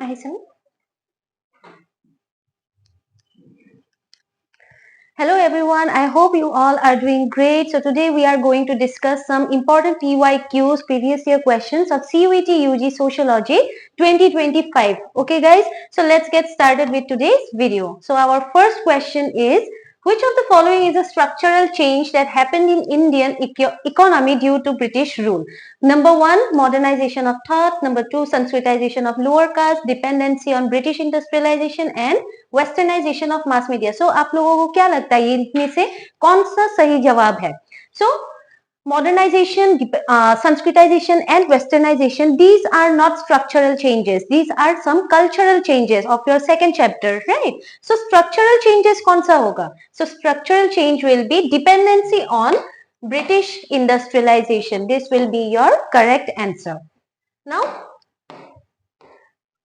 Ahsan. Hello everyone, I hope you all are doing great. So today we are going to discuss some important PYQs, previous year questions of CUET UG Sociology 2025. Okay guys, so let's get started with today's video. So our first question is, which of the following is a structural change that happened in Indian economy due to British rule? Number one, modernization of thought. Number two, Sanskritization of lower caste, dependency on British industrialization and westernization of mass media. So आप लोगों को क्या लगता है ये इनमें से कौन सा सही जवाब है? सो modernization, sanskritization and westernization, these are not structural changes, these are some cultural changes of your second chapter, right? So structural changes kaun sa hoga? So structural change will be dependency on British industrialization. This will be your correct answer. Now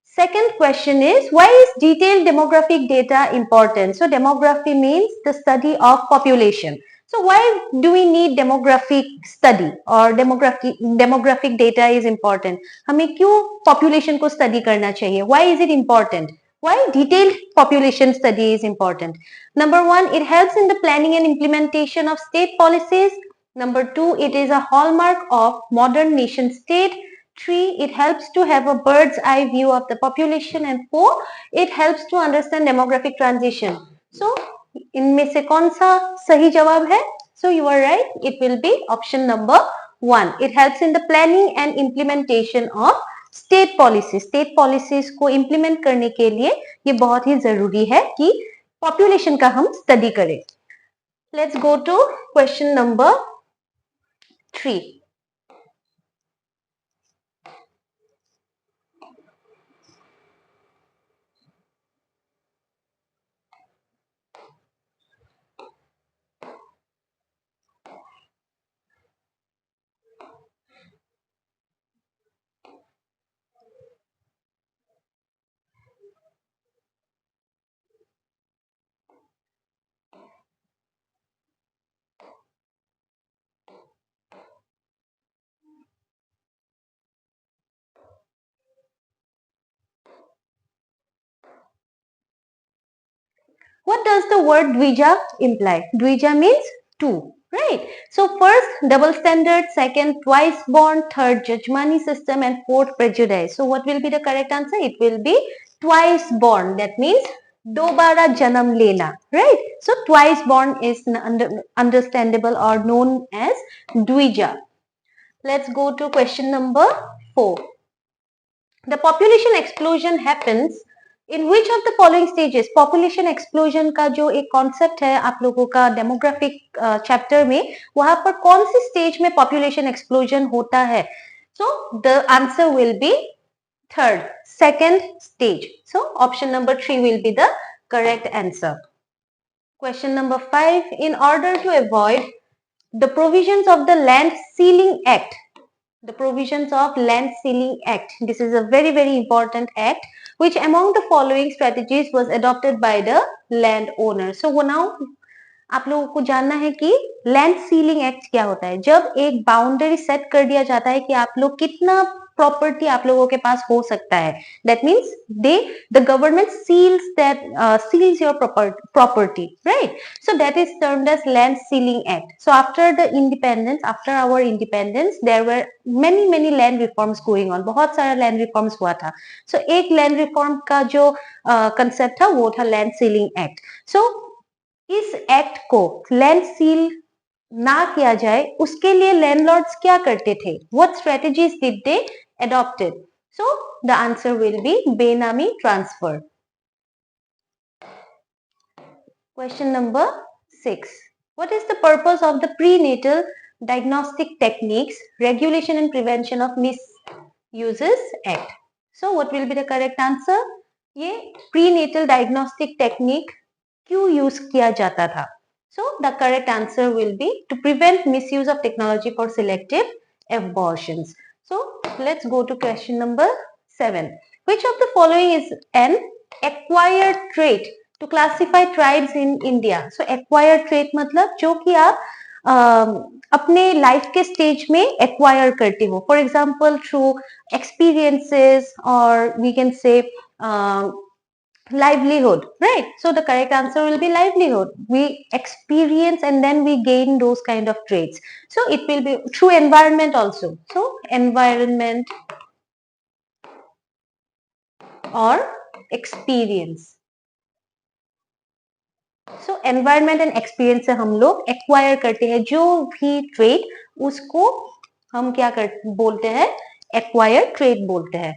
second question is, why is detailed demographic data important? So demography means the study of population. So why do we need demographic study or demographic data is important? हमें क्यों population को study करना चाहिए? Why is it important? Why detailed population study is important? Number one, it helps in the planning and implementation of state policies. Number two, it is a hallmark of modern nation state. 3, it helps to have a bird's eye view of the population. And 4, it helps to understand demographic transition. So इनमें से कौन सा सही जवाब है? So you are right, it will be option number 1. It helps in the planning and implementation of state policies. State policies को implement करने के लिए ये बहुत ही जरूरी है कि population का हम study करें. Let's go to question number 3. What does the word Dvija imply? Dvija means two, right? So first, double standard, second, twice born, third, judgmani system, and fourth, prejudice. So what will be the correct answer? It will be twice born. That means dobara janam lena, right? So twice born is understandable or known as Dvija. Let's go to question number 4. The population explosion happens in which of the following stages? Population explosion का जो एक concept है आप लोगों का demographic chapter में, वहां पर कौन सी stage में population explosion होता है? So the answer will be third, second stage. So option number 3 will be the correct answer. Question number 5. In order to avoid the provisions of the Land Ceiling Act, the provisions of Land Ceiling Act. This is a very, very important act. Which among the following strategies was adopted by the landowner? So now आप लोगों को जानना है कि land ceiling act क्या होता है. जब एक बाउंड्री सेट कर दिया जाता है कि आप लोग कितना प्रॉपर्टी आप लोगों के पास हो सकता है, that means the government seals your property, right? So that is termed as Land Ceiling Act. So after our independence, there were many land reforms going on. बहुत सारा land reforms हुआ था. So एक land reform का जो concept था वो था Land Ceiling Act. So इस एक्ट को लैंड सील ना किया जाए उसके लिए लैंडलॉर्ड्स क्या करते थे? What strategies did they adopted? So the answer will be बेनामी transfer. Question number 6. What is the purpose of the prenatal diagnostic techniques regulation and prevention of misuses act? So what will be the correct answer? ये prenatal diagnostic technique क्यों use किया जाता था? So the correct answer will be to prevent misuse of technology for selective abortions. So let's go to question number 7. Which of the following is an acquired trait to classify tribes in India? So acquired trait मतलब जो कि आप अपने life के stage में acquire करते हो, for example through experiences, or we can say livelihood, right? So the correct answer will be livelihood. We experience and then we gain those kind of traits. So it will be through environment also. So environment or experience. So environment and experience से हम लोग acquire करते हैं जो भी trait, उसको हम क्या बोलते हैं, acquire trait बोलते हैं.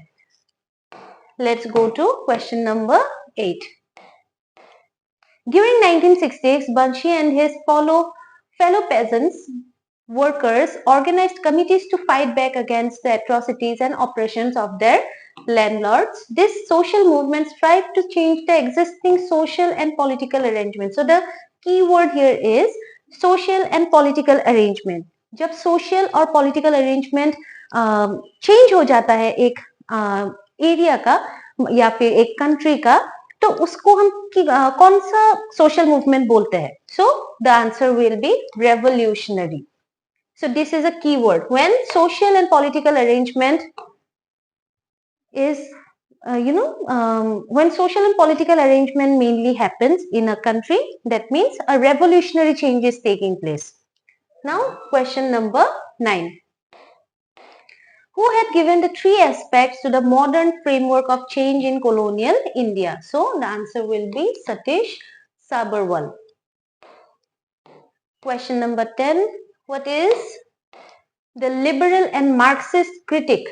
Let's go to question number 8. During 1960s, Banshi and his fellow peasants workers organized committees to fight back against the atrocities and oppressions of their landlords. This social movement strived to change the existing social and political arrangement. So the key word here is social and political arrangement. जब social और political arrangement change हो जाता है एक area का या फिर एक कंट्री का, तो उसको हम कौन सा सोशल मूवमेंट बोलते हैं? So the answer will be revolutionary. So this is a key word. When social and political arrangement is, when social and political arrangement mainly happens in a country, that means a revolutionary change is taking place. Now, question number 9. Who had given the 3 aspects to the modern framework of change in colonial India? So the answer will be Satish Sabharwal. Question number 10. What is the liberal and Marxist critic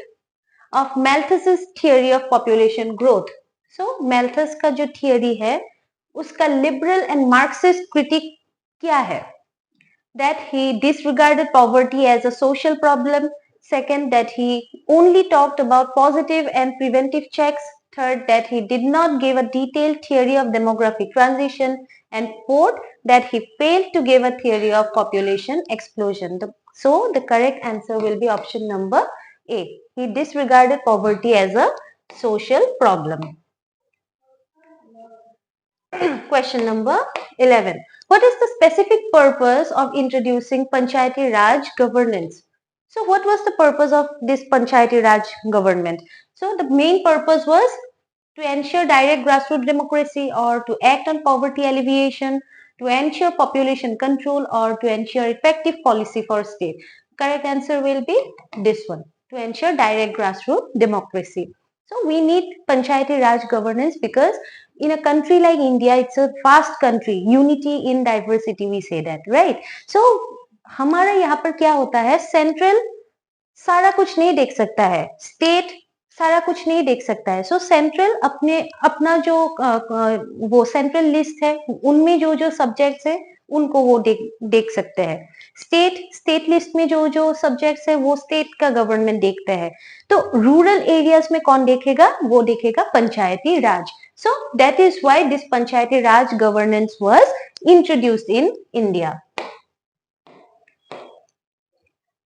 of Malthus's theory of population growth? So Malthus का जो theory है, उसका liberal and Marxist critic क्या है? That he disregarded poverty as a social problem. Second, that he only talked about positive and preventive checks. Third, that he did not give a detailed theory of demographic transition. And fourth, that he failed to give a theory of population explosion. So the correct answer will be option number A. He disregarded poverty as a social problem. Question number 11. What is the specific purpose of introducing Panchayati Raj governance? So what was the purpose of this Panchayati Raj government? So the main purpose was to ensure direct grassroots democracy, or to act on poverty alleviation, to ensure population control, or to ensure effective policy for state. Correct answer will be this one, to ensure direct grassroots democracy. So we need Panchayati Raj governance because in a country like India, it's a vast country, unity in diversity, we say that, right? So हमारा यहाँ पर क्या होता है, central सारा कुछ नहीं देख सकता है, स्टेट सारा कुछ नहीं देख सकता है. सो सेंट्रल अपना जो वो सेंट्रल लिस्ट है, उनमें जो जो सब्जेक्ट्स है उनको वो देख सकते हैं. स्टेट लिस्ट में जो जो सब्जेक्ट्स है वो स्टेट का गवर्नमेंट देखता है. तो रूरल एरियाज में कौन देखेगा? वो देखेगा पंचायती राज. So that is why this Panchayati Raj governance was introduced in India.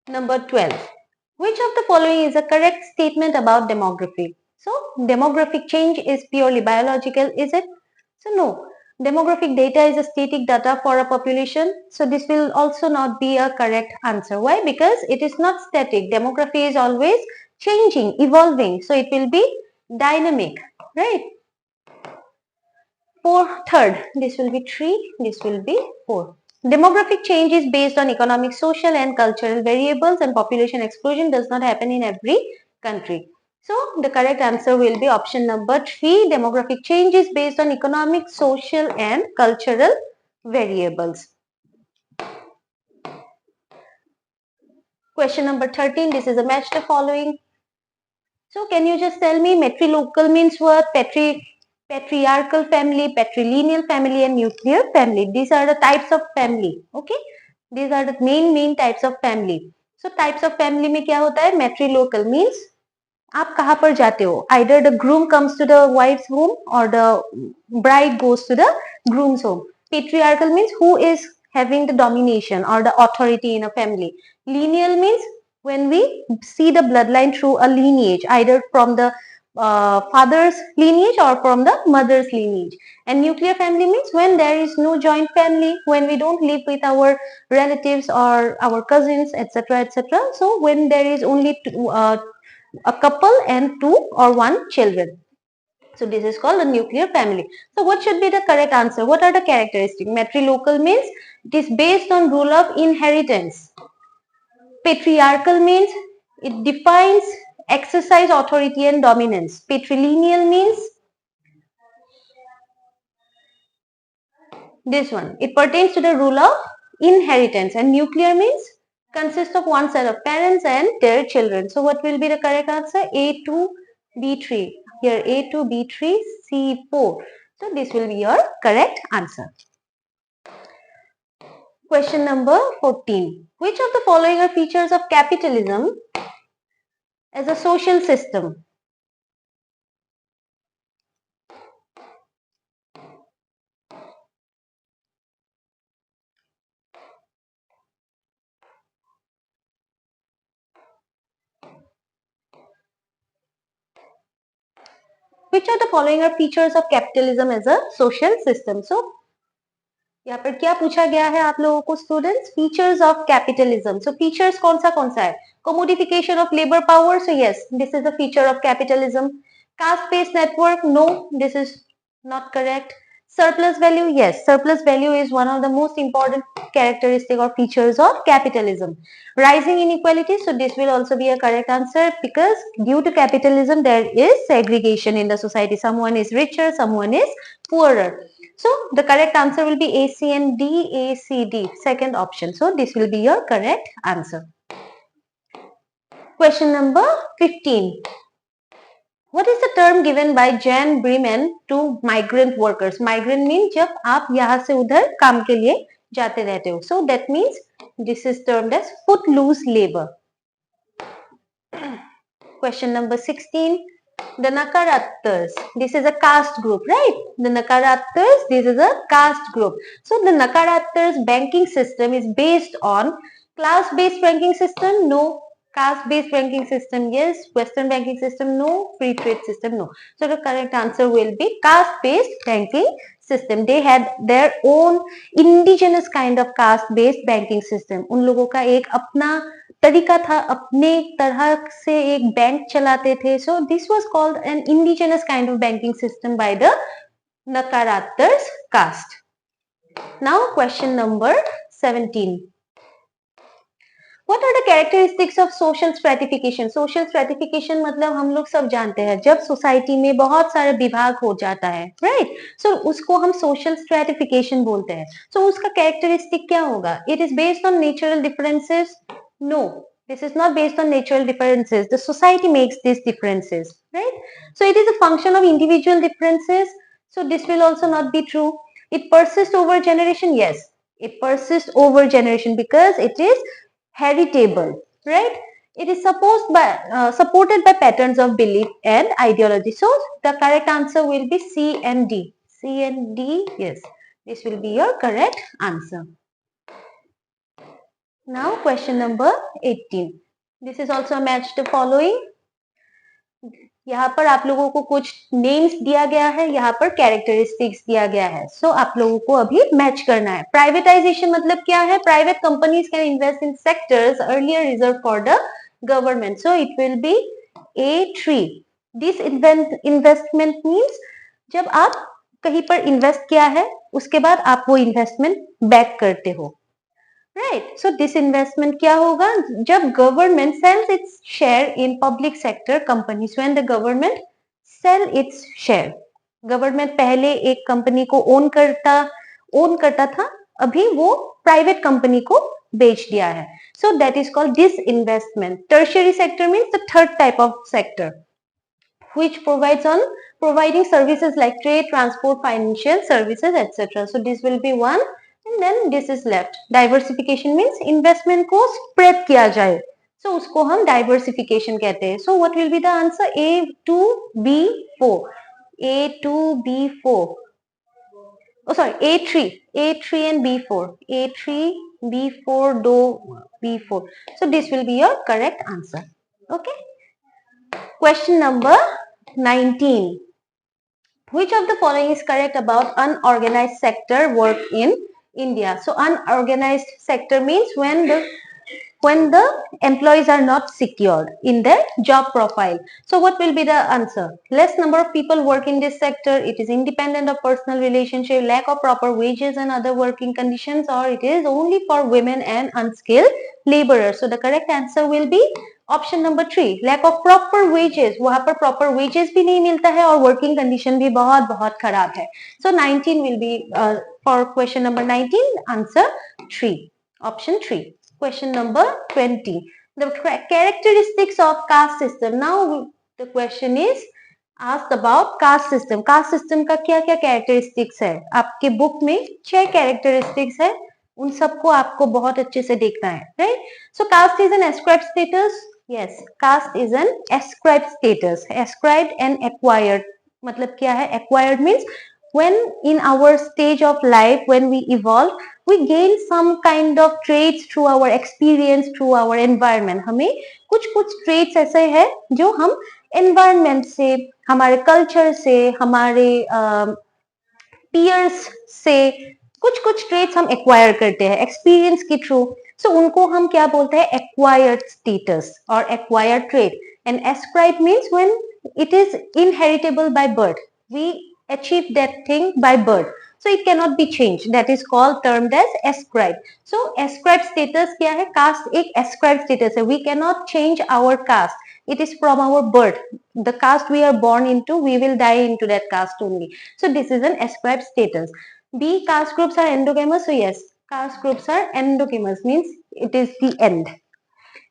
Number 12. Which of the following is a correct statement about demography? So demographic change is purely biological, is it? So no. Demographic data is a static data for a population. So this will also not be a correct answer. Why? Because it is not static. Demography is always changing, evolving. So it will be dynamic, right? Third, this will be 3, this will be 4. Demographic change is based on economic, social and cultural variables, and population explosion does not happen in every country. So the correct answer will be option number 3. Demographic change is based on economic, social and cultural variables. Question number 13. This is a match the following. So can you just tell me matrilocal means what? Patriarchal family, patrilineal family and nuclear family. These are the types of family. Okay. These are the main types of family. So types of family में क्या होता है? Matrilocal means आप कहाँ पर जाते हो? Either the groom comes to the wife's home or the bride goes to the groom's home. Patriarchal means who is having the domination or the authority in a family. Lineal means when we see the bloodline through a lineage, either from the father's lineage or from the mother's lineage. And nuclear family means when there is no joint family, when we don't live with our relatives or our cousins, etc., etc. So when there is only a couple and two or one children. So this is called a nuclear family. So what should be the correct answer? What are the characteristics? Matrilocal means it is based on rule of inheritance. Patriarchal means it defines exercise authority and dominance. Patrilineal means this one. It pertains to the rule of inheritance. And nuclear means consists of one set of parents and their children. So what will be the correct answer? A2, B3. Here A2, B3, C4. So this will be your correct answer. Question number 14. Which of the following are features of capitalism as a social system? Which of the following are features of capitalism as a social system? So यहाँ पर क्या पूछा गया है आप लोगों को students? Features of capitalism. So features कौन सा है? Commodification of labour power. So yes, this is a feature of capitalism. Caste based network. No, this is not correct. Surplus value, yes, surplus value is one of the most important characteristic or features of capitalism. Rising inequality, so this will also be a correct answer because due to capitalism there is segregation in the society. Someone is richer, someone is poorer. So the correct answer will be A, C and D, A, C, D, second option. So this will be your correct answer. Question number 15. What is the term given by Jan Bremen to migrant workers? Migrant means जब आप यहाँ से उधर काम के लिए जाते रहते हो. So that means this is termed as footloose labor. Question number 16. The Nakarattas. This is a caste group, right? The Nakarattas, this is a caste group. So the Nakarattas banking system is based on class-based banking system? No. Caste-based banking system? Yes. Western banking system? No. Free trade system? No. So the correct answer will be caste-based banking system. They had their own indigenous kind of caste-based banking system. उन लोगों का एक अपना तरीका था, अपने तरह से एक बैंक चलाते थे. So this was called an indigenous kind of banking system by the Nakarattas caste. Now question number 17. What are the characteristics of social stratification? Social stratification मतलब हम लोग सब जानते हैं जब सोसाइटी में बहुत सारे विभाग हो जाता है, राइट? सो उसको हम सोशल स्ट्रेटिफिकेशन बोलते हैं. सो उसका कैरेक्टरिस्टिक क्या होगा? It is based on natural differences? No, this is not based on natural differences. The society makes these differences, right? So it is a function of individual differences. So this will also not be true. It persists over generation. Yes, it persists over generation because it is heritable, right? It is supported by patterns of belief and ideology. So the correct answer will be C and D. C and D, yes. This will be your correct answer. Now question number 18. This is also a match the following. यहाँ पर आप लोगों को कुछ names दिया गया है, यहाँ पर कैरेक्टरिस्टिक्स दिया गया है. सो आप लोगों को अभी मैच करना है. प्राइवेटाइजेशन मतलब क्या है? Private companies can invest in sectors earlier reserve for the government. So it will be A3. This investment means जब आप कहीं पर इन्वेस्ट किया है उसके बाद आप वो इन्वेस्टमेंट बैक करते हो, राइट? सो डिसइन्वेस्टमेंट क्या होगा? जब government sells its share in public sector companies. When the government sell its share. Government पहले एक कंपनी को ओन करता था, अभी वो प्राइवेट कंपनी को बेच दिया है. So that is called disinvestment. Tertiary sector means the third type of sector which provides on providing services like trade, transport, financial services, etc. So this will be one. And then this is left. Diversification means investment को spread किया जाए. So उसको हम diversification कहते हैं. So what will be the answer? A2B4. A2B4. Oh sorry, A3. A3 and B4. A3, B4, do B4. So this will be your correct answer. Okay. Question number 19. Which of the following is correct about unorganized sector work in India? So unorganized sector means when the employees are not secured in their job profile. So what will be the answer? Less number of people work in this sector, it is independent of personal relationship, lack of proper wages and other working conditions, or it is only for women and unskilled laborers. So the correct answer will be option number 3, lack of proper wages, वहां पर proper wages भी नहीं मिलता है और working condition भी बहुत बहुत खराब है. सो 19 will be for question number 19 answer 3, option 3. Question number 20. The characteristics of caste system. Now the question is asked about caste system. Caste system का क्या क्या characteristics है? आपके बुक में 6 characteristics है, उन सबको आपको बहुत अच्छे से देखना है, right? So caste is an ascribed status. Yes, caste is an ascribed status. Ascribed and acquired. मतलब क्या है? Acquired means when in our stage of life, when we evolve, we gain some kind of traits through our experience, through our environment. हमें कुछ कुछ traits ऐसे हैं जो हम environment से, हमारे culture से, हमारे peers से कुछ कुछ traits हम acquire करते हैं experience के through. So उनको हम क्या बोलते हैं? Acquired status or acquired trait. And ascribed means when it is inheritable by birth. We achieve that thing by birth. So it cannot be changed. That is called termed as ascribed. So ascribed status क्या है? Caste एक ascribed status है. We cannot change our caste. It is from our birth. The caste we are born into, we will die into that caste only. So this is an ascribed status. B, caste groups are endogamous. So yes, caste groups are endogamous, means it is the end.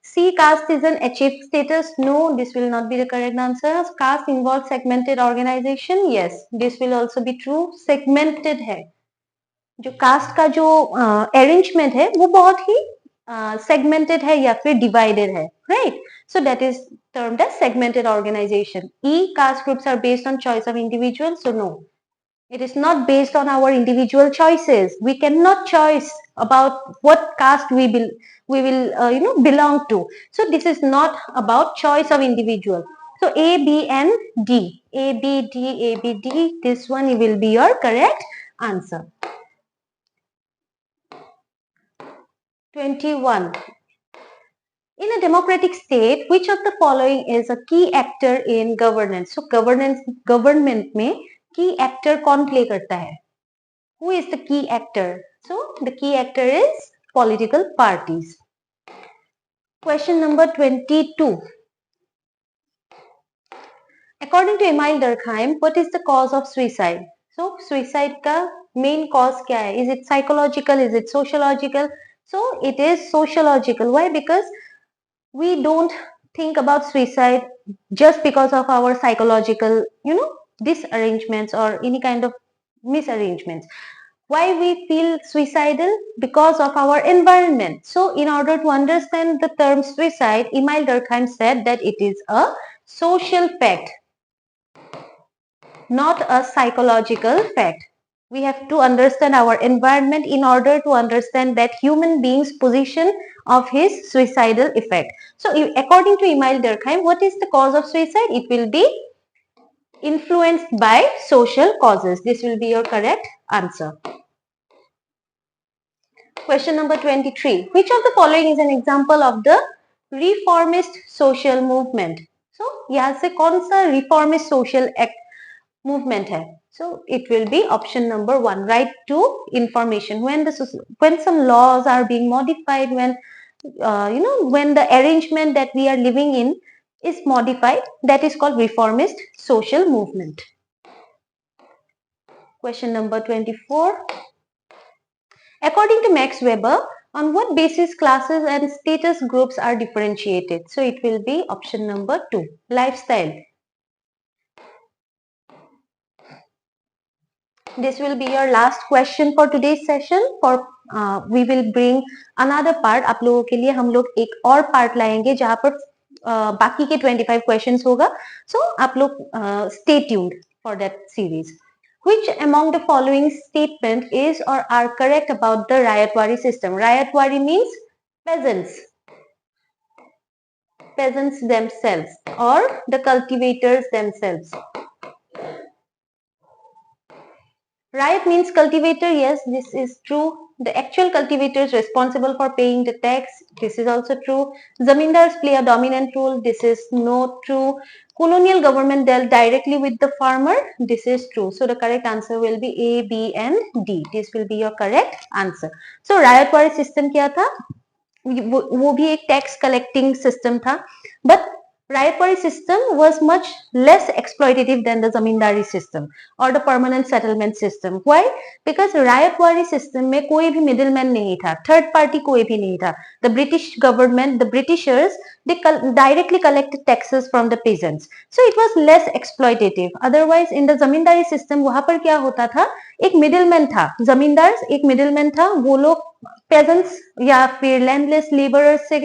C, caste is an achieved status. No, this will not be the correct answer. Caste involves segmented organization. Yes, this will also be true. Segmented है. जो caste का जो arrangement है वो बहुत ही segmented है या फिर divided है, right? So that is termed as segmented organization. E, caste groups are based on choice of individuals. So no, it is not based on our individual choices. We cannot choose about what caste we will belong to. So this is not about choice of individual. So A, B and D. A, B, D, A, B, D. This one will be your correct answer. 21. In a democratic state, which of the following is a key actor in governance? So government में key actor कौन play करता है? Who is the key actor? So the key actor is political parties. Question number 22. According to Emile Durkheim, what is the cause of suicide? So suicide का main cause क्या है? Is it psychological? Is it sociological? So it is sociological. Why? Because we don't think about suicide just because of our psychological, disarrangements or any kind of misarrangements. Why we feel suicidal? Because of our environment. So in order to understand the term suicide, Emile Durkheim said that it is a social fact, not a psychological fact. We have to understand our environment in order to understand that human being's position of his suicidal effect. So according to Emile Durkheim, what is the cause of suicide? It will be influenced by social causes. This will be your correct answer. Question number 23. Which of the following is an example of the reformist social movement? So यहाँ से कौन सा reformist social movement है? So it will be option number 1, right to information. When some laws are being modified, when when the arrangement that we are living in is modified, that is called reformist social movement. Question number 24. According to Max Weber, on what basis classes and status groups are differentiated? So it will be option number 2, lifestyle. This will be your last question for today's session. We will bring another part. आप लोगों के लिए हम लोग एक और part लाएंगे जहाँ पर बाकी के 25 questions होगा. So आप लोग stay tuned for that series. Which among the following statement is or are correct about the Rayatwari system? Rayatwari means peasants. peasants themselves or the cultivators themselves. Riot means cultivator. Yes, this is true. The actual cultivator is responsible for paying the tax. This is also true. Zamindars play a dominant role. This is not true. Colonial government dealt directly with the farmer. This is true. So the correct answer will be A, B and D. This will be your correct answer. So riot वाली system क्या था? वो भी एक tax collecting system था, but Ryotwari system was much less exploitative than the zamindari system और the permanent settlement system. Why? Because Ryotwari system में कोई भी मिडिल मैन नहीं था, थर्ड पार्टी कोई भी नहीं था. The British government, the Britishers, they directly collected taxes from the peasants, so it was less exploitative. Otherwise in the zamindari system वहां पर क्या होता था, एक मिडिलमैन था, जमींदार एक मिडिलमैन था, वो लोग पेजेंट्स या फिर लैंडलेस लेबरर्स से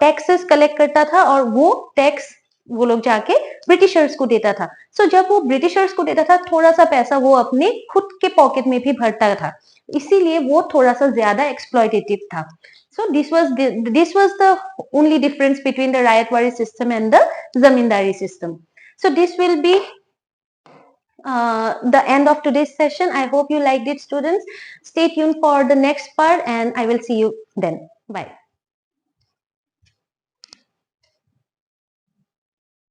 टैक्सेस कलेक्ट करता था और वो टैक्स वो लोग जाके ब्रिटिशर्स को देता था. सो जब वो ब्रिटिशर्स को देता था थोड़ा सा पैसा वो अपने खुद के पॉकेट में भी भरता था, इसीलिए वो थोड़ा सा ज्यादा एक्सप्लॉइटेटिव था. So this was the only difference between the Rayatwari system and the Zamindari system. So this will be the end of today's session. I hope you liked it, students. Stay tuned for the next part and I will see you then. Bye.